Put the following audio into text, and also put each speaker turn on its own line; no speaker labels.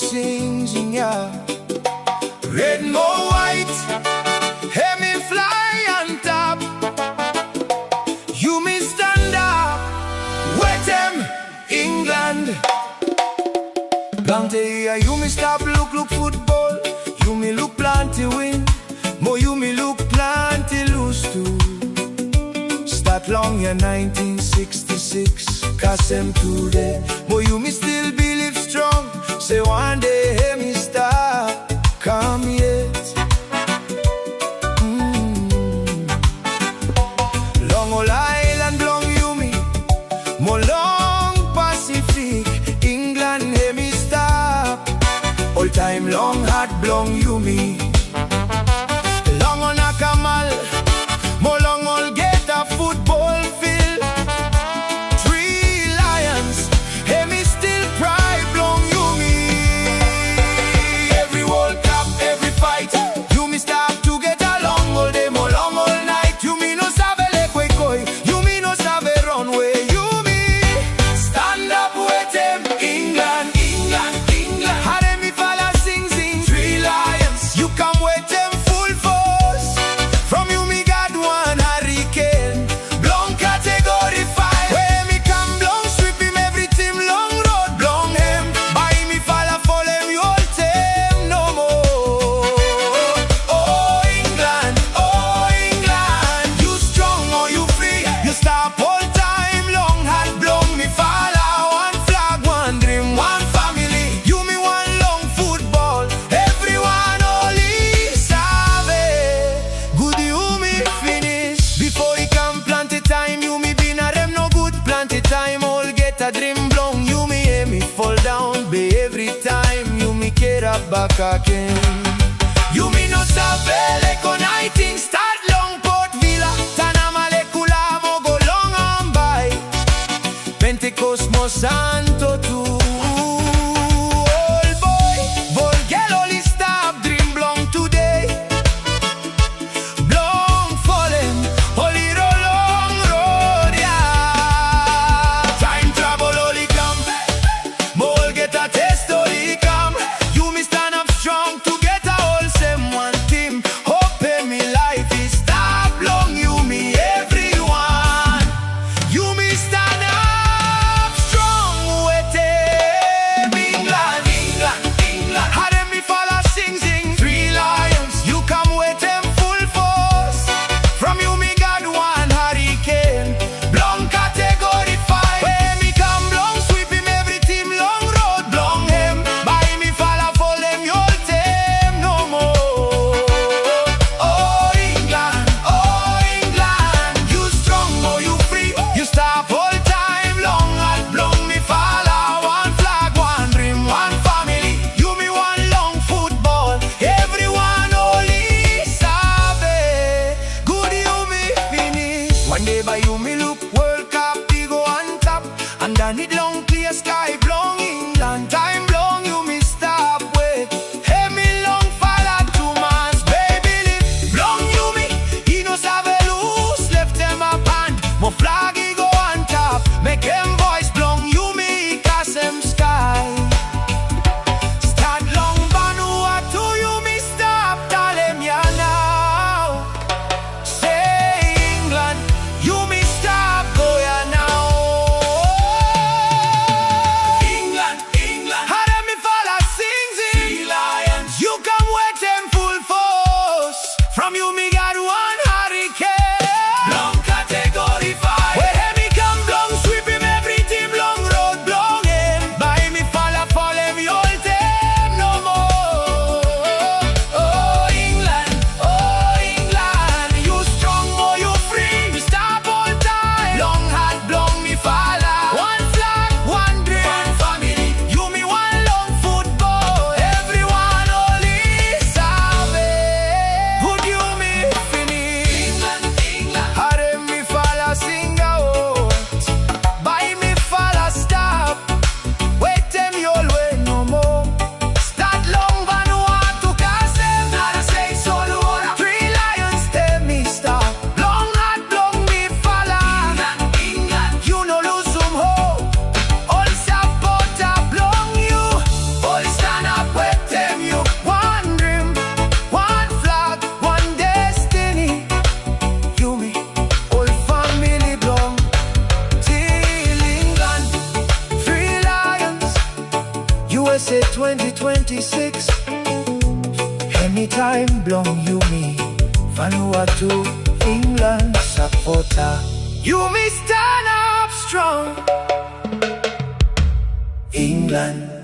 singing, yeah. Red, more white, hear me fly on top. Yumi Standap Wetem England. Plenty, Yumi stop look football. Yumi look plenty win. Mo Yumi look plenty lose too. Start long in 1966, cause them today. Mo Yumi still believe strong. Say one day, hear me stop, come yet. Long old island, long Yumi. Mo long Pacific, England, hear me stop. All time long hot, long Yumi. Long on a Kamal, mo long all get a football field. 3 lions, hear me still pride, long Yumi. Every World Cup, every fight, Yumi stop to get along all day, mo long all night. Yumi no sabe le koi koi, Yumi no sabe runway. Yumi stand up with him, England, England, England. Hare mi fala sing sing, 3 lions, you come with him full force. From Yumi got one hurricane, long category 5. Where me come long, sweep him every team, long road, long him. By me follow him, you all team no more. Oh England, you strong or you free. You stop all time, long hat, long me follow. One flag, one dream, one family. Yumi one long football, everyone only sabe. Good Yumi finish before he come plenty time. Yumi been a them no good plenty time. All get a dream long. Yumi hear me fall down be every time. Yumi get up back again. Yumi no sabe le connecting start long Port Villa. Tanna Malekula mo go long Ambae. Pentecost mo Santo too. Old boy, Volgel only stop dream long today. Long fallen, only long road, yeah. Time travel only come, more get a test only come. Yumi stand up strong to get 2026. Anytime belong Yumi, Vanuatu, England supporter. Yumi stand up strong, England.